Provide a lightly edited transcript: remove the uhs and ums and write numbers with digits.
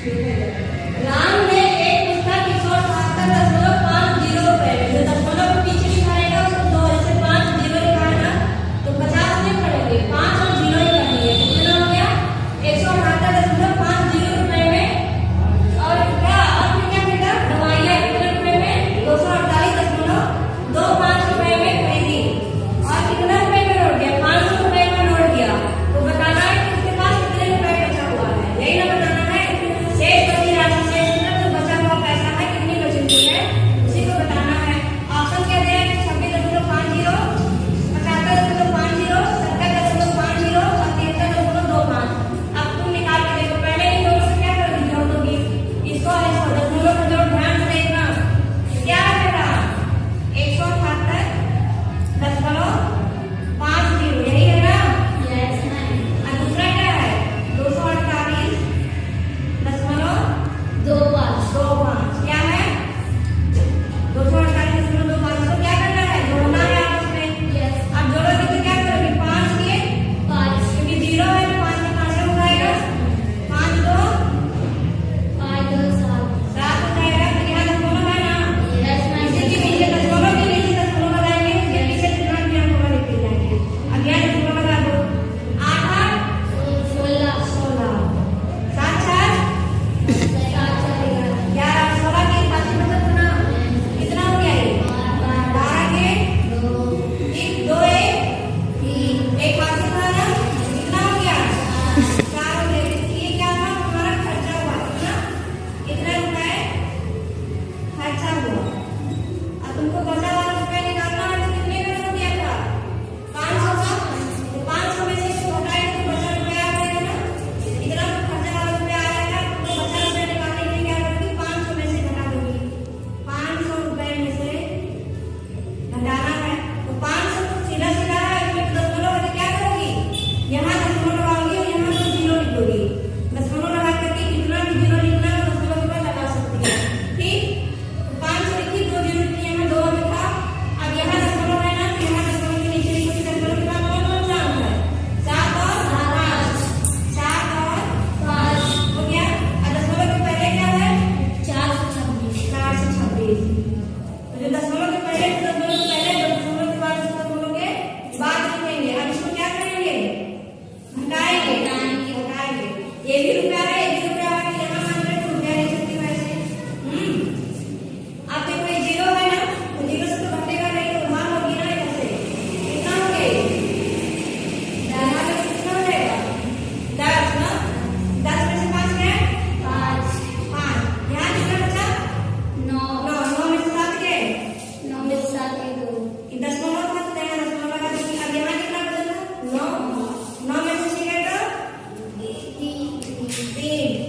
राम ने एक पुस्तक 178.50 रुपए में, जो दशमलव के पीछे लिखा रहेगा उसको 2 जैसे 5 जीरो लिखा है ना, तो 50 नहीं पड़ेंगे, 5 और 0 ही करनी है। तो कितना हो गया 178.50 रुपए में। और क्या और फिर क्या बेटा दवाइयाँ कितने रुपए में 248.25 रुपए में खरीदी। और कितना रुपए में नोट दिया 500 रुपए का नोट दिया। तो बताना है कि उसके पास कितने रुपए बचा हुआ है, यही ना बताना है। शेष बची राशि से जो बचा हुआ पैसा है कितनी बची हुई है उसी को बताना है। ऑप्शन क्या दिया है 26.50, 75.50, 70.50 और 73.25। अब तुम निकाल के देखो, पहले इन दोनों से क्या करोगी, जोड़ दोगी इसको और इसको, दशमलव का जोड़ ध्यान से देखना। क्या है बेटा 178.50 यही है ना। Yes ma'am. और दूसरा क्या है 248.25 क्या है 248.25 को क्या करना है, जोड़ना है आपस में। यस। अब जोड़ोगे तो क्या करोगे 5 के 5 क्योंकि 0 है तो 5 के 5 से उठाएगा, 5 2 5 2 7। 7 हो जाएगा। तो यहाँ दशमलव है ना, यस मैम। इसी के नीचे दशमलव के नीचे दशमलव लगाएंगे, इसके पीछे जितना भी हमको लिखते जाएंगे। अब यहाँ दशमलव लगा दो 8 8 16 16 7 4 11 16 के 5 मतलब कितना हो गया ये 12 के 2 1 एक पास था ना, कितना हो गया 4 हो गया। ये क्या था हमारा खर्चा हुआ ना, कितना रुपए खर्चा हुआ। अब तुमको बचा हुआ रुपए निकालना है तो कितने का हो गया था 500 का। तो 500 में से घटाएंगे तो बचा रुपया आ जाएगा ना, इतना तो खर्चा वाला रुपया आएगा। तो बचा रुपया निकालने के लिए क्या करोगी 500 में से घटा दोगी, 500 रुपए में से घटाना है। तो 500 तो सीधा सीधा है, इसमें दशमलव है तो क्या करोगी यहाँ दशमलव लगाओगी और यहाँ तो 0 लिख दोगी। दशमलव लगा करके कितना भी 0 लिखना है दशमलव के बाद लगा सकती है, ठीक। तो 500 लिखी, 2 0 लिखी, यहाँ 2 लिखा। अब यहाँ दशमलव है ना, तो यहाँ दशमलव के नीचे लिखोगी, दशमलव के बाद कौन सा अंक है 7 और 5 7 और 5 हो गया। और दशमलव के पहले क्या है 426। 426। तो जो दशमलव के पहले दशमलव के पहले दशमलव के बाद दशमलव के बाद लिखेंगे। अब इसको क्या करेंगे घटाएंगे। ये भी रुपया है, ये भी रुपया है, तो यहाँ मान लो रुपया नहीं सकती वैसे। अब देखो ये 0 है ना, तो 0 से तो घटेगा नहीं, तो मान होगी ना इधर से कितना हो गया यहाँ पे कितना हो जाएगा 10 ना, 10 में से 5 क्या है 5 5। यहाँ कितना बचा 9 9 में से 7 गए, 9 में 7 के 2। दशमलव था तो यहाँ दशमलव लगा दीजिए। अब यहाँ कितना बचा था 9 में से 6 गए तो 3